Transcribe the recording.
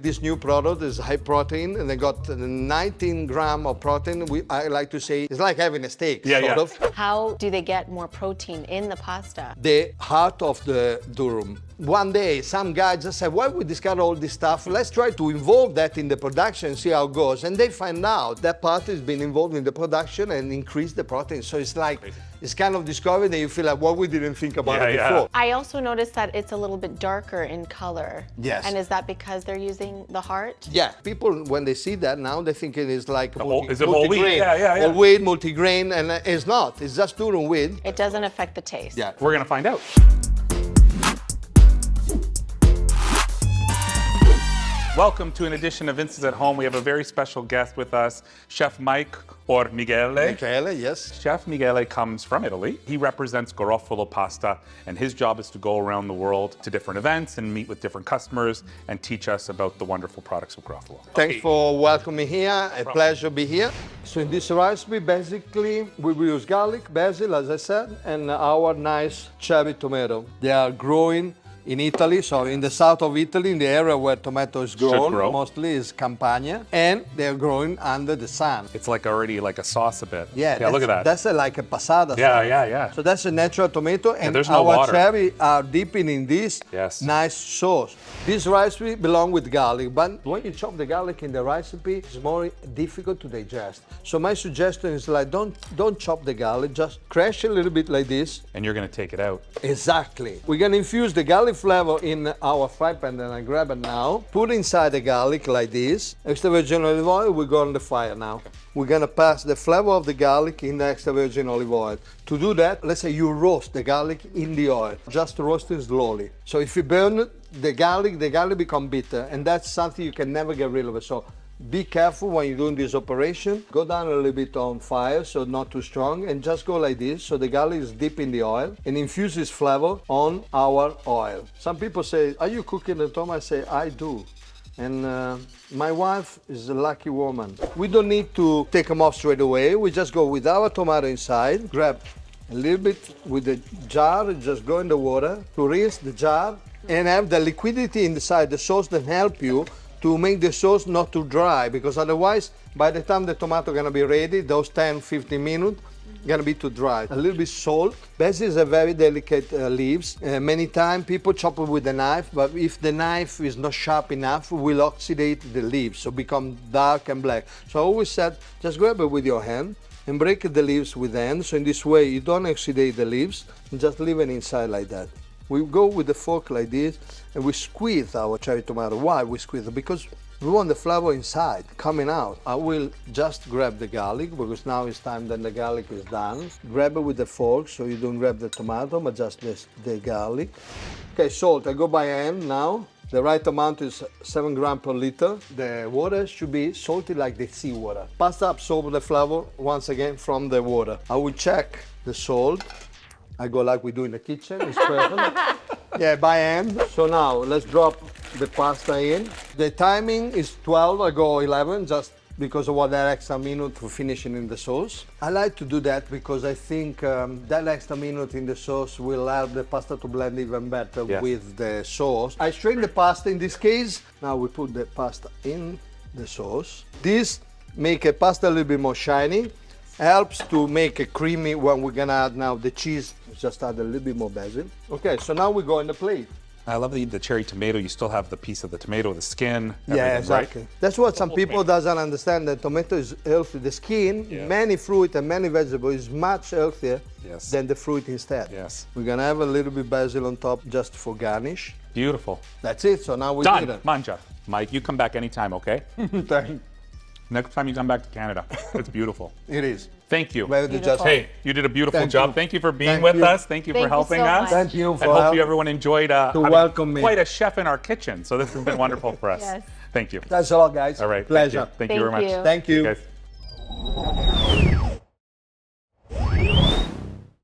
This new product is high protein, and they got 19 grams of protein. I like to say it's like having a steak, sort of. How do they get more protein in the pasta? The heart of the durum. One day, some guy just said, why we discard all this stuff? Let's try to involve that in the production, see how it goes. And they find out that part has been involved in the production and increased the protein. So it's like, it's kind of discovery that you feel like, well, we didn't think about it before. I also noticed that it's a little bit darker in color. Yes. And is that because they're using the heart? Yeah, people, when they see that now, they think it is like is it whole wheat? Whole wheat, multigrain, and it's not. It's just durum wheat. It doesn't affect the taste. Yeah. We're gonna find out. Welcome to an edition of Vince's at Home. We have a very special guest with us, Chef Mike or Michele. Michele, yes. Chef Michele comes from Italy. He represents Garofalo pasta, and his job is to go around the world to different events and meet with different customers and teach us about the wonderful products of Garofalo. Thanks for welcoming me here. A pleasure to be here. So in this recipe, basically, we will use garlic, basil, as I said, and our nice cherry tomato. They are growing in Italy, so in the south of Italy, in the area where tomato is grown, mostly is Campania, and they're growing under the sun. It's like already like a sauce a bit. Yeah, look at that. That's like a passata. Yeah. So that's a natural tomato, and there's no our water. cherry are dipping in this nice sauce. This recipe belongs with garlic, but when you chop the garlic in the recipe, it's more difficult to digest. So my suggestion is like, don't chop the garlic, just crush a little bit like this. And you're gonna take it out. Exactly. We're gonna infuse the garlic flavor in our fry pan, and I grab it now. Put inside the garlic like this. Extra virgin olive oil, we go on the fire now. We're gonna pass the flavor of the garlic in the extra virgin olive oil. To do that, let's say you roast the garlic in the oil. Just roast it slowly. So if you burn the garlic become bitter, and that's something you can never get rid of. So be careful when you're doing this operation. Go down a little bit on fire, so not too strong, and just go like this, so the garlic is deep in the oil, and infuse this flavor on our oil. Some people say, are you cooking the tomato? I say, I do. And my wife is a lucky woman. We don't need to take them off straight away. We just go with our tomato inside, grab a little bit with the jar, just go in the water to rinse the jar, and have the liquidity inside the sauce that help you to make the sauce not too dry, because otherwise, by the time the tomato gonna be ready, those 10-15 minutes, gonna be too dry. A little bit salt. Basil is a very delicate leaves. Many times people chop it with a knife, but if the knife is not sharp enough, will oxidate the leaves, so become dark and black. So I always said, just grab it with your hand and break the leaves with the hand, so in this way you don't oxidate the leaves, and just leave it inside like that. We go with the fork like this, and we squeeze our cherry tomato. Why we squeeze it? Because we want the flavor inside, coming out. I will just grab the garlic, because now it's time that the garlic is done. Grab it with the fork, so you don't grab the tomato, but just the garlic. Okay, salt, I go by hand now. The right amount is 7 grams per liter. The water should be salty like the seawater. Pasta absorbs the flavor once again from the water. I will check the salt. I go like we do in the kitchen, it's perfect. Yeah, by hand. So now let's drop the pasta in. The timing is 12, I go 11, just because of what that extra minute for finishing in the sauce. I like to do that because I think that extra minute in the sauce will help the pasta to blend even better with the sauce. I strain the pasta in this case. Now we put the pasta in the sauce. This make a pasta a little bit more shiny. Helps to make it creamy when we're gonna add now the cheese. Just add a little bit more basil. Okay, so now we go in the plate. I love the cherry tomato. You still have the piece of the tomato, the skin. Yeah, exactly. Right? That's what some people doesn't understand, that tomato is healthy. The skin, many fruit and many vegetables is much healthier than the fruit instead. Yes. We're gonna have a little bit basil on top just for garnish. Beautiful. That's it, so now we're done. Mangia. Mike, you come back anytime, okay? Thank Next time you come back to Canada. It's beautiful. It is. Thank you. Hey, you did a beautiful Thank job. you. Thank you for being Thank with you. us. Thank you for helping us. Thank you for I hope you everyone enjoyed welcome me. quite a chef in our kitchen. So this has been wonderful for us. Yes. Thank you. Thanks a lot, guys. All right. Pleasure. Thank you very much. Thank you. Guys.